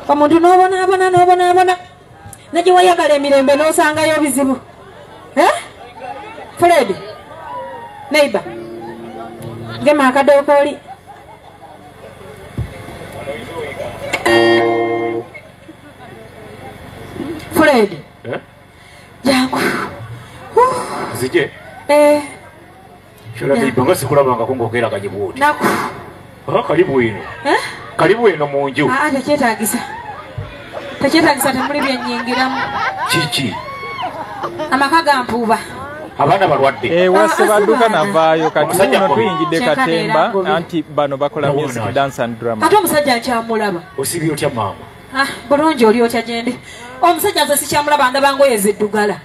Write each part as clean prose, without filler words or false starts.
Omuntu n'obona. Naje wayagala emirembe n'osangayo bizibu. Fred. Neighbor. Gema akadooko oli. Fred. Jangu. Zije? Shola neighbor sikulabanga kungokera kajibuti. Naku. Karibu ino. Karibu ino munju. Tekyetaagisa temuli byennyingiramu. Kiki? Amaka ga Mpuuba. Abaana balwadde. Wase badduka navaayo kati uno tuyingidde Katemba anti bano bakola music dance and drama. Ate omusajja nkyamulaba. Osibye otya maama? Bulungi oli otya gyende. Omusajja nze sikyamulaba ndaba ngoye ziddugala.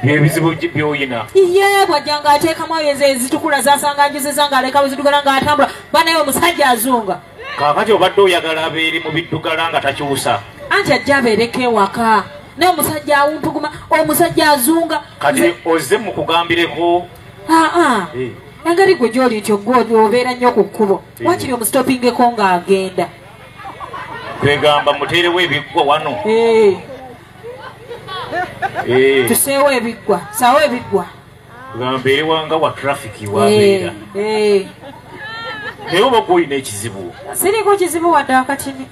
Byebizibu byoyina. Ye bwajjanga ateekamu ayo ezitukula zasanga njizeza ng'aleka weziddugala ng'atambula. Banaye omusajja azunga. Kaakati obadde oyagala abeere mu biddugala nga takyusa. Anti ajja abeereko ewaka. Naye omusajja awumpuguma, omusajja azunga. Kati ozze mu kugambireko. Engeri gwe gy'oli nti obeera nnyo ku kkubo. Wakiri omusitopingeko ng'agenda. Kwegamba muteerewo ebiggwa wano. Tuseewo ebiggwa, saawo ebiggwa. Gamba eriwanga wa trafiki wabeera. Naye oba gw'olina ekizibu. Siriko kizibu wadde akatini.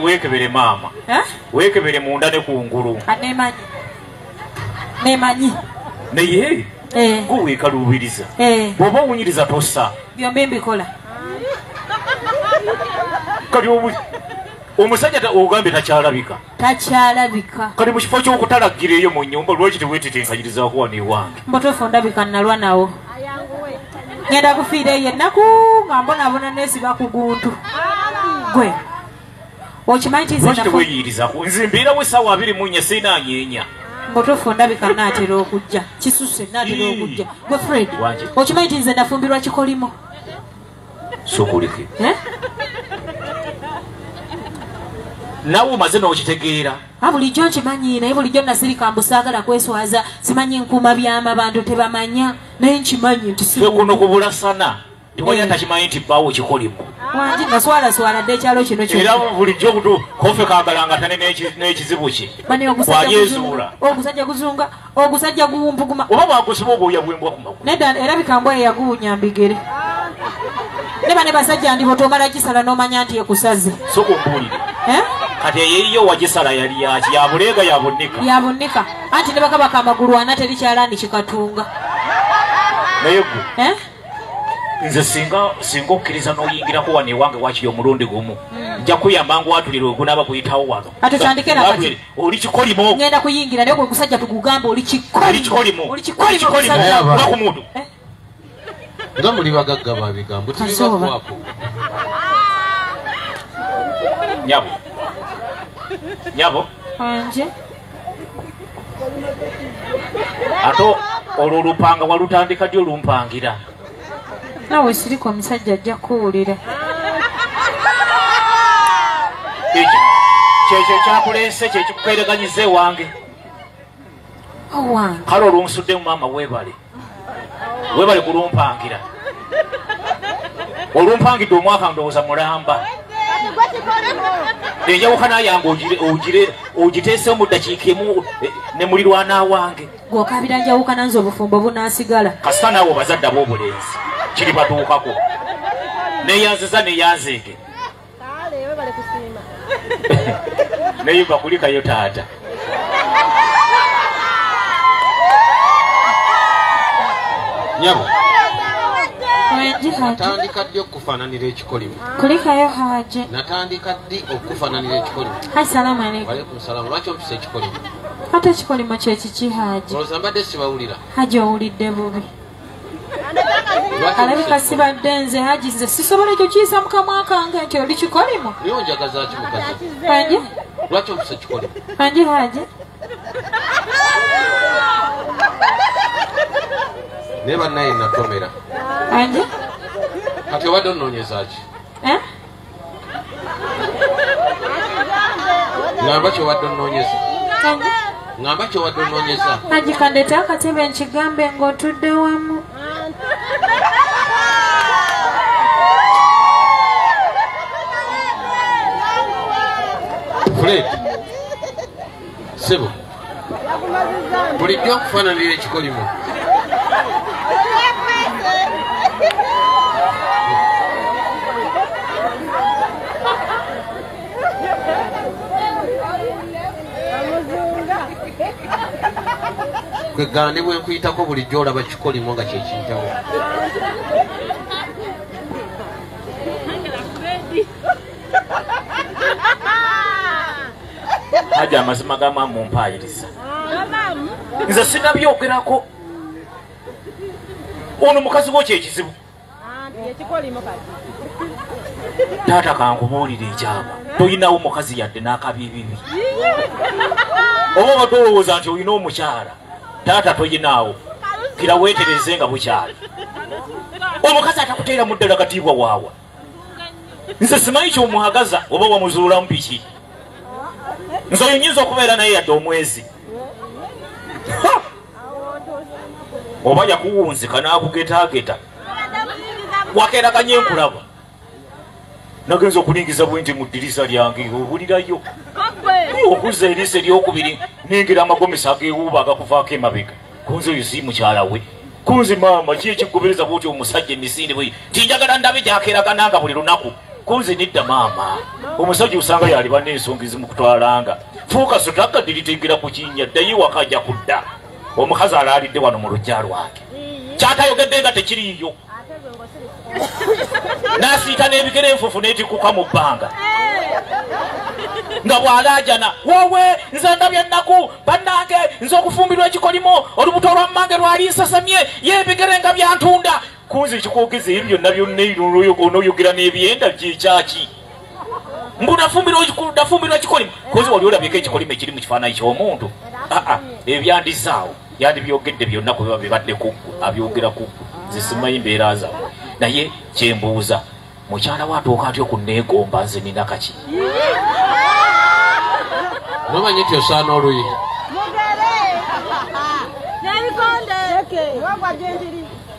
Weekebere maama. Weekebere munda ne kungulu. Nemanyi. Naye gwe weekaluubiriza. Bw'oba owunyiriza tossa. Byombi mbikola. Kati omusajja ogambye takyalabika. Kati mu kifo ky'okutalagira eyo mu nnyumba lwaki teweetetenkanyirizaako wano ewange. Mbotofu ndabika nalwa nawo. Ngenda kufiira eyo ennaku nga mbonabona neesiba ku guntu. Gwe okimanyi nti lwaki teweeyirizaako nze mbeerawo essaawa 24 seenanyeenya. Mbotofu ndabika naatera okujja kisuse naatera okujja. Gwe Fred okimanyi nti nze nafumbirwa kikolimo. Sokoleke nawe omaze n'okitegeera. Bulijjo nkimanyi naye bulijjo nasirika mbusaagala kweswaza simanyi nkuuma byama bantu tebamanya naye nkimanyi nti kuno kubulasana tewalina takimanyi nti bbaawo kikolimo. Wangi naswalaswala dde ekyalo kino era bulijjo kutu kofe kaagalanga n'ekizibu kye wayezuula. Ogusajja guzunga ogusajja guwumpuguma oba bwagusiba obwoya bwembwa ku magulu. Nedda erabika mbwa eyaguwunya mbigere. Neba ne basajja ndi botomala kisala n'omanya nti ekusaze. Soko mbuulire. Kati eyiyo wagisala yali yaki yabuleega yabunika anti ne bakabaka amagulu ana terikyalani kikatunga. Naye gwe nze singa okkiriza n'oyingirako wano ewange wakiri omulundi gumu nja kuyamba ngwatulire ogunaaba kuyitawo wano. Atutandikira kati oli kikolimo. Ngenda kuyingira naye gwe gusajja tugugamba oli kikolimo. Lwaku muntu nga muli bagagga babigambo tibibakwako. Nyabo anje ato olwo olupanga walutandika ddi olumpangira? Nawe siriko omusajja ajja kuwulira. Kyekyo kyakuleese kyekikukwereganyiza ewange. Kale olunsuddemu maama weebale kulumpangira. Olumpangidde omwaka ndowooza mulamba. Enjawukana yange ogiteese mu ddakiika emu ne mulirwana wange. Gw'okabira njawukana nze obufumbo bunaasigala. Kasita naawe obazadde ab'obulenzi kiri batuukako. Neeyanziza neeyanzeege. Neyimba kulikayo taata. Nyabo natandika ddi okufaananira ekikolimo. Kulikayo Haji. Natandika ddi okufaananira ekikolimo. Assalamu alaikum. Walaikum salaam. Lwaki ompisa ekikolimo? Ate ekikolimo kye kiki Haji? Olowooza mbadde sibawulira. Haji owulidde bubi. Alabika sibadde nze Haji nze sisobola ekyo kiyisa mu kamwa kange nti oli kikolimo. Naye onjagaza ki mukazi? Haji. Lwaki ompisa ekikolimo? Haji Haji. Naye bannaye natomera. Haji. Kati obadde onoonyeza ki? Ngamba kyobadde onoonyeza. Ngamba kyobadde onoonyeza. Haji kandete akatebe nkigambe ng'otudde wamu. Fred. Sebo. Bulijjo okufaananira ekikolimo. Kwegana bwe nkuyitako bulijjo olaba kikolimo nga kyekiyitawo. Haja amazima gama mumpayiriza. Nze sinabyogerako. Ono mukazi wo kyekizibu. Taata kankubuulira ekyaba. Toyinawo mukazi yadde n'akabibibi. Oba batolowooza nti olina omukyala. Taata toyinaawo. Kira weetereze nga bukyali. Omukazi atakuteera mu ddala katiibwa waawa. Nze simanyi ky'omuhagaza oba wamuzuulamu piki. Nze oyinza okubeera naye yadde omwezi. Oba yakuwunzika n'akugetaageta. Wakeeraganye enkulaba. Nagenza okulingiza bwenti mu ddirisa lyange obulirayo. Okuzza eriisa eryokubiri nengera amagomesa ageewuuba agakuvaako emabega. Kunze oyo si mukyala we. Kunze maama ki ekikugobereza bwoti omusajja emisinde bwe tinjagala ndabe gyakeeragana nga buli lunaku. Kunze nedda maama. Omusajja osanga yaliba n'ensonga ezimukutwalanga. Fuuka sotakaddiriteegera ku kinnya ddayo waka ajja kudda. Omukazi alaalidde wano mu lujja lwake. Kyatayogedde nga tekiriiyo. N'asiita n'ebigere enfufu n'etikuka mu bbanga. Nga bw'alaajana wowe nze ndabye ennaku bannange nze okufumbirwa ekikolimo olubuto lwa mmange lwali nsasamye y'ebigere nga byantunda. Kunze ekikoogeza ebyo byonna byonna onooyogera n'ebyenda kyekyaki. Mbu nafumbirwa ekikolimo. Kunze wali olabyeko ekikolimo ekiri mu kifaananyi ky'omuntu. Ebyandizaawo yandibyogedde byonna ku biba bibadde kuggu abyogera kuggu. Nze simanyi mbeera zaabwe. Naye kyembuuza mukyala we atuuka atya okunneegomba nze nina kaki. Nomanyi nti osaana oluyi.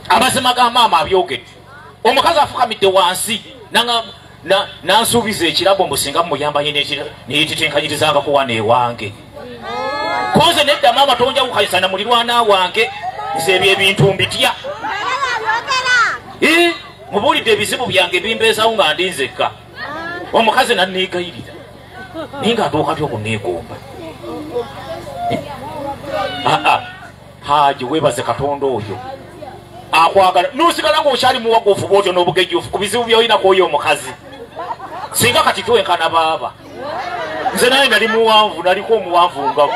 Amazima ga maama abyogedde. Omukazi afukamidde wansi nansuubiza ekirabo mbu singa muyamba neyetitenkanyirizangako wano ewange. Konze nedda maama tonjawukanyisa na mulirwana wange nze ebyo ebintu mbitya. Mubuulidde ebizibu byange bimbeezawo nga ndi nzekka. Omukazi nanneegayirira naye ng'atuuka atya okunneegomba. Haji weebaze Katonda oyo akwagala n'osigala ng'okyali muwagufu bw'otyo n'obugejjufu ku bizibu by'olinako oyo omukazi. Singa kati twenkana baaba nze naye nali muwanvu naliko omuwanvu nga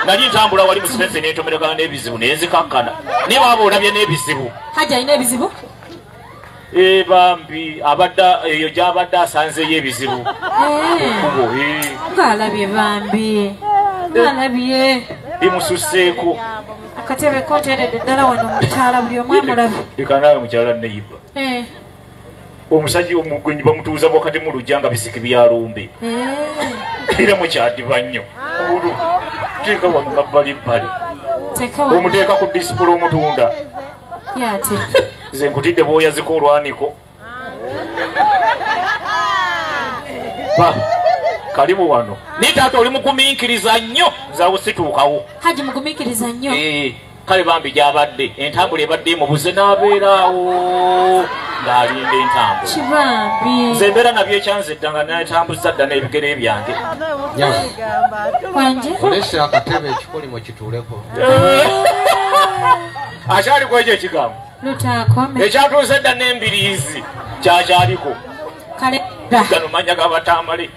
nali ntambula wali mu sipensi n'entomeragana n'ebizibu nenzikakkana naye baaba olabye n'ebizibu. Haji alina ebizibu? Bambi abadda eyo gy'abadde asanzeyo ebizibu. Ng'alabye bambi. Ng'alabye. Bimususseeko. Akatebe kooteredde ddala wano mukyala buli omu amulabe. Leka naawe mukyala neyiba. Omusajja omugwenyi bamutuuza wakati mu lujja nga bisiki byalumbe. Era mukyadiba nnyo. Teeka wano mabbalibbali. Omuteeka ku disipula omutunda. Yate. Nze nkutidde bw'oyaziko olwaniko. Kalibu wano. Naye taata oli mugumiikiriza nnyo nzaawo situukawo. Haji mugumiikiriza nnyo. Kale bambi gy'abadde entambula ebadde emubuze n'abeeraawo ng'alinda entambula. Kibambi. Nze embeera nabyo ekyanze dda nga neetambuza dda n'ebigere byange. Wanje? Olese akatebe ekikolimo kituuleko. Akyaliko ekyo ekigambo. Lutaakome. Ekyatuuze dda n'embiriizi kyakyaliko. Kale gano manya gabatamale.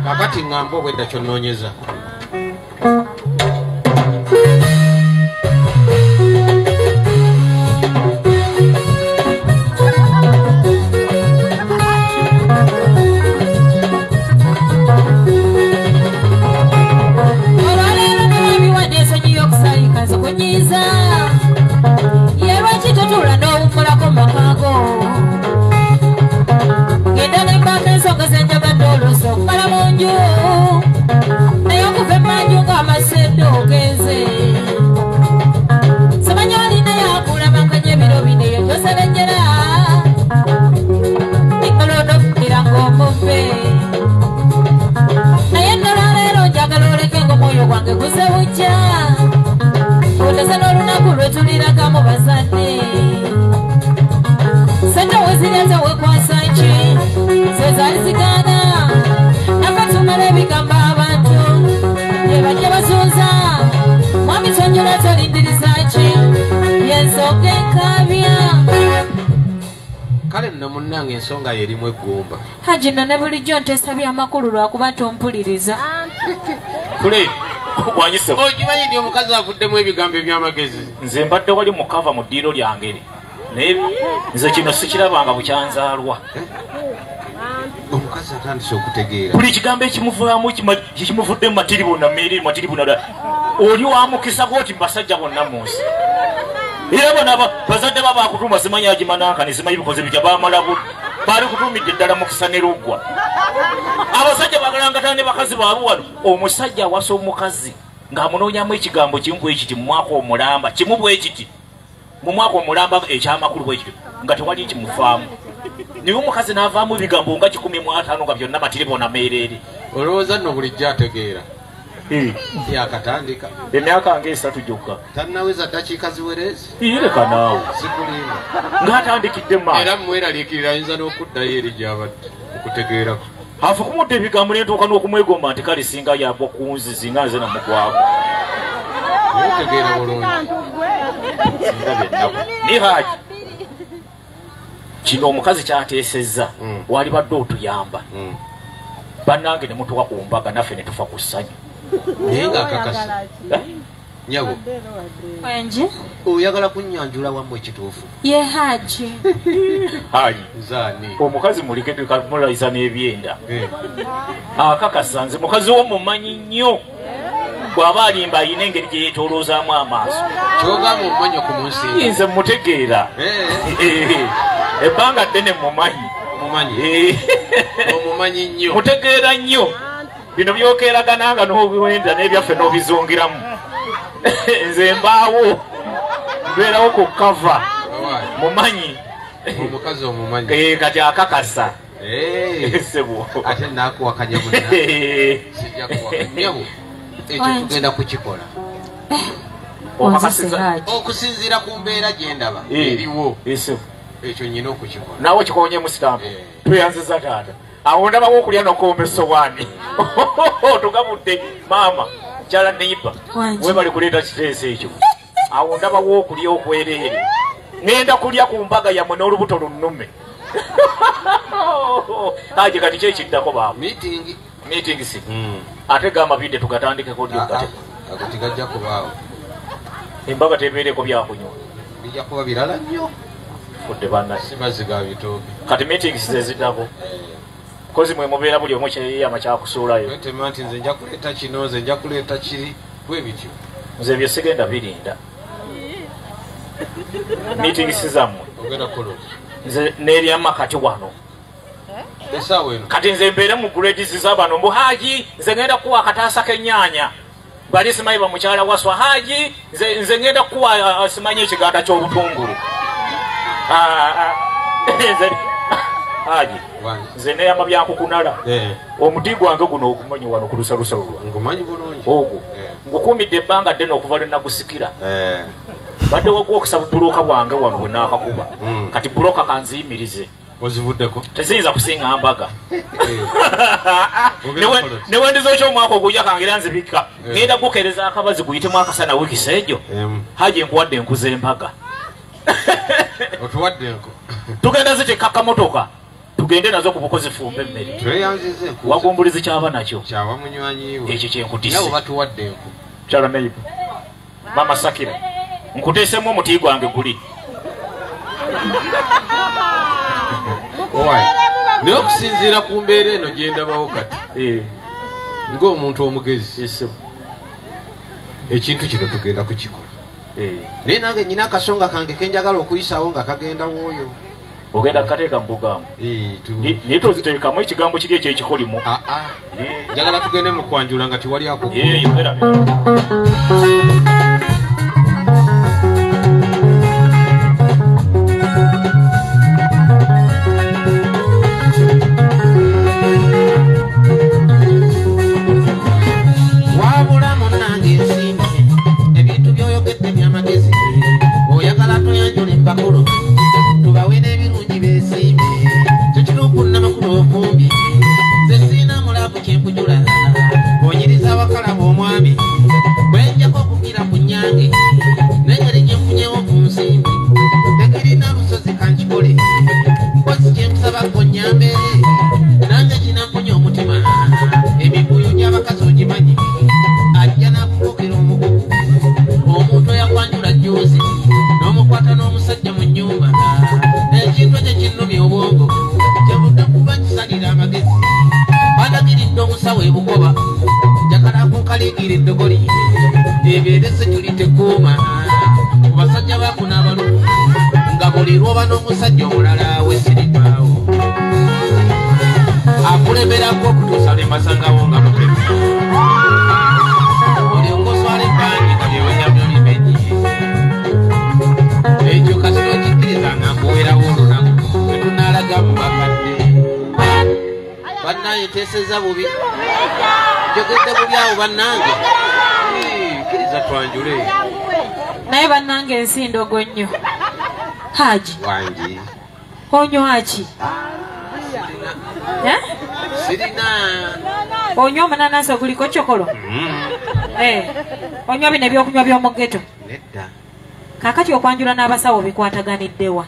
Kakati ng'amba obwedda kyonnoonyeza. Ensonga zenjagadde oluusi okukala mu nju naye okuva kale nno munnange ensonga yerimu eggumba Haji nno ne bulijjo ntesabye amakulu lwakuba tompuliriza kule wanyise okimanyi nti omukazi avuddemu ebigambo eby'amagezi nze mbadde wali mukava mu ddiiro lyange naye nze kino sikirabanga bukyanzaalwa omukazi atandise okutegeera buli kigambo ekimuvaamu kikimuvudde mu matiribuna meeri matiribuna oli wamukisa gwoti basajja bonna mu nsi era bana bazadde baba akutuma simanyi agimananka nesimanyi bikoze bitya bamalabu bali kutumidde ddala mukisa ne luggwa abasajja bagalangatana ne bakazi baabwe wano omusajja awasa omukazi ng'amunoonyamu ekigambo kimu bwe kiti mu mwaka omulamba kimu bwe kiti mu mwaka omulamba ekyamakulu bwe kiti nga tewali kimufaamu niwe omukazi n'avaamu ebigambo nga 15 nga byonna matiribona meereere olowooza nno bulijjo ategeera yakatandika emyaka nga 3 gyokka tannaweza ddakiika ziwerezi ireka naawe sikulimba ng'atandikidde maaso era mweraliikirira ayinza n'okuddayo eri gy'abadde okutegeerako afu kumudde ebigambo nentuuka n'okumwegomba nti kale singa yabwa ku nzizi nga nze namugwago otegeera bulungi ni Haji kino omukazi kyateesezza wali badde otuyamba bannange ne mutuwa ku mbaga naffe ne tufa ku ssanyu naye ng'akakasa nyabo Wenji oyagala kunnyanjula wamu ekituufu ye Haji Haji nzaani omukazi mulikemulayiza n'ebyenda akakasa nze mukazi wo mumanyi nnyo bw'aba alimba alina engeri gye yeetooloozaamu amaaso kyogamba omumanyi okumunsinga nze mutegeera ebbanga ddene mumanyi omumanyi nnyo mutegeera nnyo bino byokeeragananga n'obiwenda n'ebyaffe n'obizungiramu nze mbaawo mbeerawo ku kava mumanyi omukazi omumanyi kati akakasa sebo ate nakuwakanya munna sijja kuwakanyabo ekyo tugenda kukikola okusinziira ku mbeera gye ndaba eriwo ekyo nyina okukikola naawe kikonyemu sitampu tweyanziza taata awo ndabawo okulya nokomba essowaani tugabudde maama kyala neiba webali kuleeta kiteeso ekyo awo ndabawo okulya okwereere ngenda kulya ku mbaga yammwe n'olubuto lunnume Haji kati kyekiddako baabo meeting si ate gamba bidde tugatandikeko lyogate akati gajja kubaawo embaga tebeereko byakunywa bijja kuba birala nnyo fudde banna si mazzi ga bitooke kati meeting si zeziddako kozi mwe mubeera buli omu kyeyama kyakusuulayo tema nti nze nja kuleeta kino nze nja kuleeta kiri bwe bityo nze bye sigenda birinda meeting si zammwe ogenda kukola nze n'ebyama kati wano esaawa eno kati nze mbeere mu grades z'abano mbu Haji nze ngenda kuwa akataasa k'ennyaanya bali simanyi bamukyala waswa Haji nze ngenda kuwa simanyi ekiganda ky'obutungulu Haji nze neyama byankukunala omuti gwange guno okumanyi wano ku lusalusalo lwa ngumanyi bulungi ogwo ngukuumidde ebbanga ddene okuva lwe nagusikira badde wagwa okusaba buloka bwange wano bwe naakakuba kati buloka kanziyimirize ozivuddeko teziyinza kusinga mbaga newendiza ekyomwaka ogujja kangira nzibika ngenda gukereza akabazi guyitemu akasana wiikisi ejo Haji nkuwadde enkuza embaga otuwadde enko tugenda zitekaka motoka tugende nazo ku bukozi fumba emmere tweyanzize wagumbulizi kyaba nakyo kyaba munywanyiwe ekyo kyenkutise nabo batuwadde enko kyala neiba mama Sakira nkuteesemu omuti gwange guli naye okusinziira ku mbeera eno gye ndabawo kati ng'omuntu omugezi ekintu kino tugenda kukikola naye nange nyina akasonga kange kenjagala okuyisaawo nga kagenda wooyo ogenda kukateeka mu bugambo naye toziteekamu ekigambo kiri ekyo ekikolimu njagala tugende mu kwanjula nga tiwali yogera wabula munnange ensimbi ebintu byoyogedde byamagezi oyagala tuyanjula embakulu tubawe n'ebirungi beesimbe kyokirukunnamakuba okumbi ze siina mulabu kyenkujula onyiriza abakala b'omwami bwenjako okugira nyambe nange kinamponya omutima emivuyo gy'abakazi ogimanyi ajja n'akukokera omugugu omuntu eyakwanjula jjoozi n'omukwata n'omusajja mu nnyumba ekintu ekyo kinnumya obwongo kyavudde kuba kisalira amagezi balagiridde omusawo ebugoba jakala kunkaliigira eddogoli ebeerese tulitekuuma ku basajja baakuna abalumu nga buli lwoba n'omusajja omulala wesiritwawo akulemerako okutuusa lemasangabo nga mukemi oli ngoswala ebbanyi nga byewanyamyoni benyi ekyo kasino kikkiriza nga nkuweerawo olunaku tetunaalaga mu bakadde bannaye teeseza bubi jogedde bubi awo bannange kkiriza twanjule naye bannange ensindogo nnyo Haji wangi onywa ki sirina onywa omunanasi oguliko kyokolo onywa bino ebyokunywa by'omugeto nedda kaakati okwanjula n'abasawo bikwataganiddewa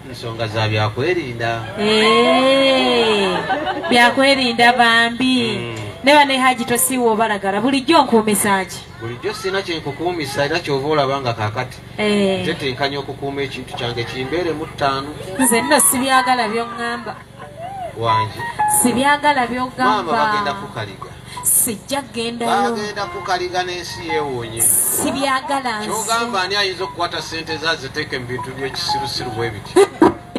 ensonga za byakwerinda byakwerinda bambi neba ne Haji tosiiwa obalagala bulijjo nkuumisa ki bulijjo sirina kyenkukuumisa era kyova olabanga kaakati nze tenkanya okukuuma ekintu kyange kimbeeremu ttaano nze nno sibyagala by'oŋŋamba wangi sibyagala by'ogamba bagenda kukaliga sijja kgendayo bagenda kukaliga n'ensi yeewuunye sibyagala nze kyogamba ani ayinza okukwata sente zaziteeke mu bintu by'ekisirusiru bwe biti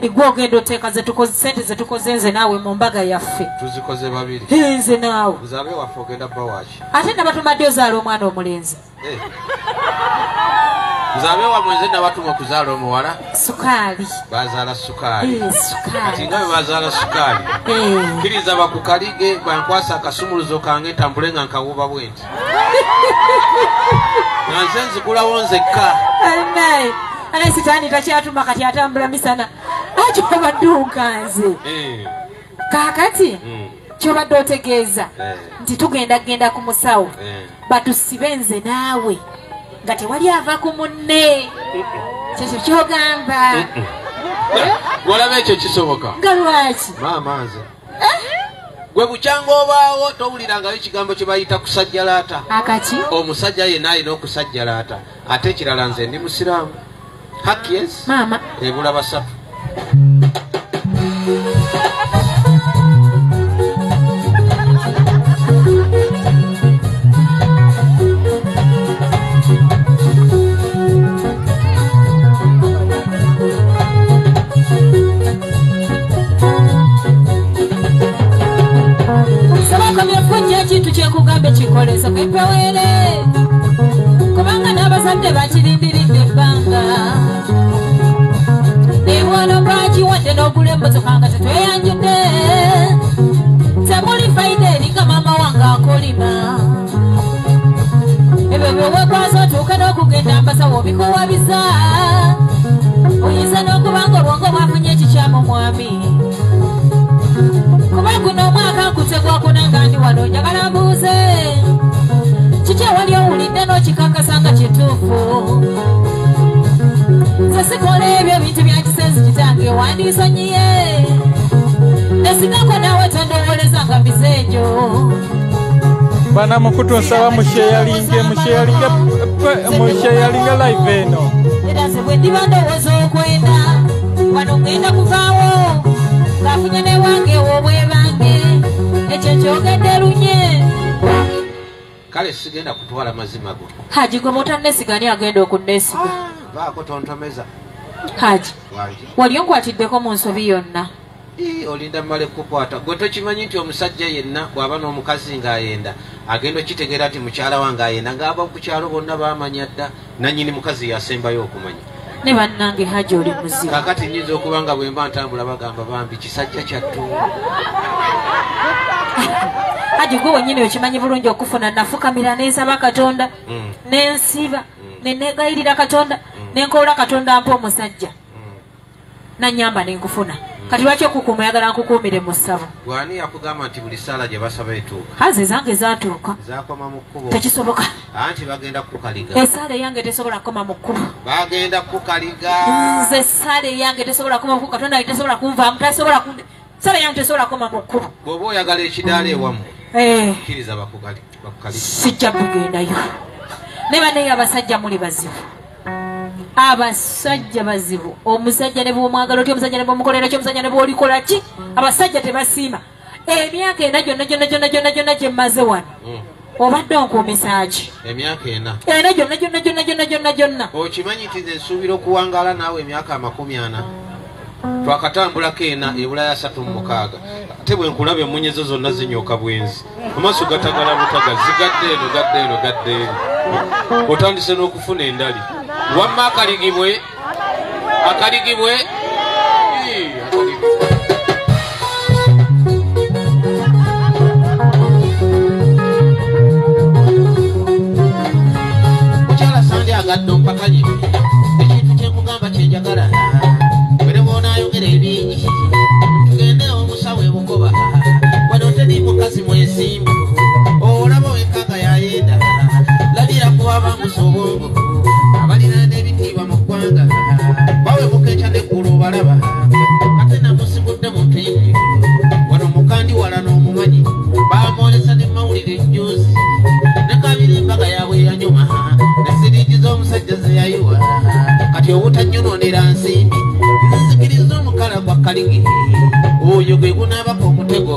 gwe ogenda oteeka sente zetukoze nze naawe mu mbaga yaffe tuzikoze babiri nze naawe uzaabe waffe ogenda bba waaki ate nabatumadde ozaala omwana omulenzi uzaabe wamwe nze nabatuma okuzaala omuwala sukaali bazaala sukaali sukaali kati nga bwe bazaala sukaali kkiriza bakukalige bankwasa akasumuluzo kange ntambule nga nkawuba bwe nti nga nze nzigulawo nzekka ane sitaani takyatuma kati atambula misana akyobadde onkanze kaakati kyobadde otegeeza nti tugenda ku musawo batusibe nze naawe nga tewali ava ku munne kyekyo kyogamba olaba ekyo kisoboka nga lwaki maama nze gwe bukyanga obaawo towulirangayo ekigambo kye bayita kusajjalaata akaki omusajja yenna alina okusajjalaata ate ekirala nze ndi musiraamu haki yes maama ebula basatu ekintu kyekugambe kikolesa kwepewere kubanga n'abazadde bakirindiridde ebbanga nebwono bwakiwadde n'ogula emmotoka nga tetweyanjudde temuli fayida eringa maama wange akolima ebyo byowekwaza otuuke n'okugenda mbasawo obikuwabiza oyinza n'okubanga obwongo bwafunye ekikyamu mwami kuba guno omwaka nkutegwakuna nga ndi wano njagala mbuuze kiki ewali owulidde n'okikakasa nga kituufu nze sikola ebyo ebintu byakisenzi kitange wandisonyiye nesigako naawe tondowoleza nga mizeejo bana mukutu nsaba musheyalinge live eno era nze bwe ndiba ndowooza okwenda wano ngenda kuvaawo ngaafunye newange obwebange ekyo kyogedde lunye kale sigenda kutwala mazima go Haji gwe mutannesiga ani agenda okunnesiga baako tontomeza Haji wali onkwatiddeko mu nsobi yonna olinda mmale kukwata gwe tokimanyi nti omusajja yenna bw'aba n'omukazi ng'ayenda agenda okitegeera nti mukyala wange ayenda ng'aba ku kyalo bonna baamanya dda nannyini mukazi yasembayo okumanya ne bannange Haji oli muzibu kakati nyinza okuba nga bwe mba ntambula bagamba bambi kisajja kyattu Haji gwe wennyini okimanyi bulungi okufuna nafukamira nensaba Katonda nensiba nenegayirira Katonda nenkoola Katonda mpa omusajja nanyamba nenkufuna kati lwaki okukuuma yagala nkukuumire mu ssabo gwani yakugamba nti buli ssaala gye basaba etuuka haze zange zatuuka zakoma mu kkubo tekisoboka anti bagenda kukaliga essaala eyange tesobola kukoma mu kkubo bagenda kukaliga nze essaala eyange tesobola kukoma mu Katonda tesobola kunvaamu tasobola sala yange sola koma mukuru bwoba oyagala ekidaala ewamu kkiriza bakukali sijja kugendayo ne banne abasajja muli bazibu abasajja bazibu omusajja ne bwomwagala otya omusajja ne bwomukolera ki omusajja ne bwolikola ki abasajja tebasiima emyaka ena gyonna gyemmaze wano obadde onkuumisa ki emyaka ena gyonna okimanyi nti nze nsuubira okuwangaala naawe emyaka 40 twakatambulako ena ebulaya 36 ate bwe nkulaba emunyezo zonna zinyooka bwenzi amaaso gatagala butaga zigadde eno otandise n'okufuna endali wamma akaligibwe mukyala sandi agadde ompakanye ekintu kyekugamba kyenjagala bere boonayogera ebingi tugende omusawo ebugoba wano teri mukazi mwesimbu olaba wekanga yayenda labira kuwaba musobongo abalina n'ebitiibwa mu ggwanga bawe mukeca neggulu balaba ate namusibudde mu ntivi wano mukandi wala n'omumanyi bamwolesa ne mawulire enjuzi ne kabiri embaga yaabwe yanyuma ne sirigi z'omusajja ze yayiwa kati obutanyononera nsimbi nzikiriza omukala gwa kaligi oyo gwe gunaabako omutego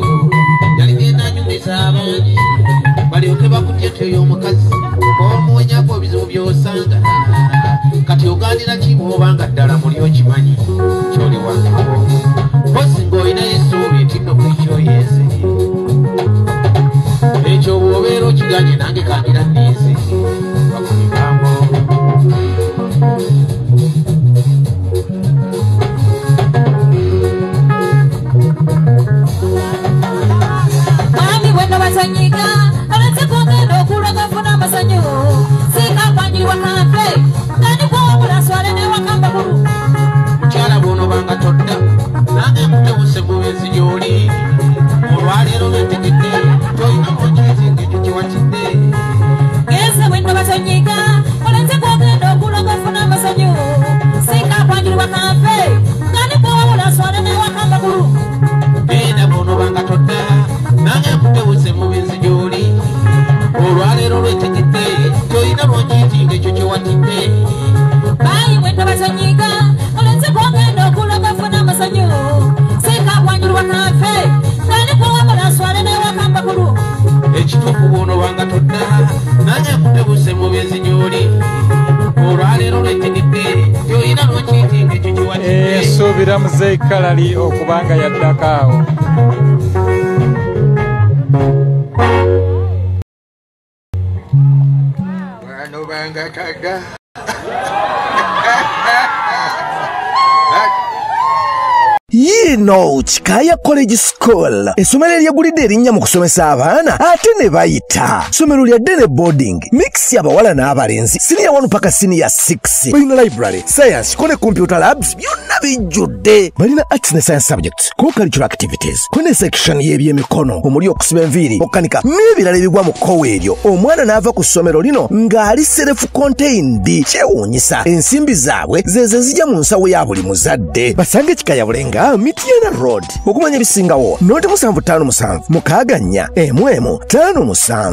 yaligenda anyumiza abangi balyoke bakutya nti oyo omukazi omuwenyako ebizibu by'osanga kati ogandira ki bw'obanga ddala muli okimanyi kyoli wangako osinga olinayo essuubi etinno kwekyoyeeze ekyo bw'obeera okiganye nange kangira nniize bakumigambo mwami bwenno basanyika abatekogenda okulaga funa amasanyu sikakwanyiriwa kampe kandi kwobulanswale newakamba bulu mukyala bw'onobanga todda nange mutewuse mubezi gy'oli olwaleero lwetegedde tolina mokizinga ekyo kiwakidde geze bwenno basanyika olatekogenda okulaga funa amasanyu sikakwanyiriwa kampe kandi kwobulanswale newakamba bulu genda bw'onobanga todda nange mutewuse mubezi gy'oli olwaleero lwetegedde tolina mokizinga ekyo kiwakidde bayi bwenno basanyika olatekogenda okulaga funa amasanyu sikakwanyiriwa kampe kandi kwobulanswale newakamba bulu ekituufu bw'onobanga todda nange nkutebuse mu byezi gy'oli olwaleero lwetegedde gy'olina n'okiitinga ekyo kiwakidde esuubira muzeeyi kalali okubanga yaddako awo bw'onobanga todda Yino Chikaya College School essomero eryegulidde erinnya mu kusomesa abaana ate ne bayita ssomero lya Dene Boarding mix y'abawala n'abalenzi senior 1 paka senior 6 balina library science ko ne computer labs byonna bijjudde balina arts ne science subjects ko cultural activities ko ne section y'ebyemikono omuli okusiba enviiri okukanika n'ebirala ebigwa mu kkowe eryo omwana n'ava ku ssomero lino ng'ali self contained kyewuunyisa ensimbi zaabwe zeze zijja mu nsawo ya buli muzadde basange Chikaya Bulenga Mitiana Road okumanya ebisingawo noti 757 mukaaga 4 11 57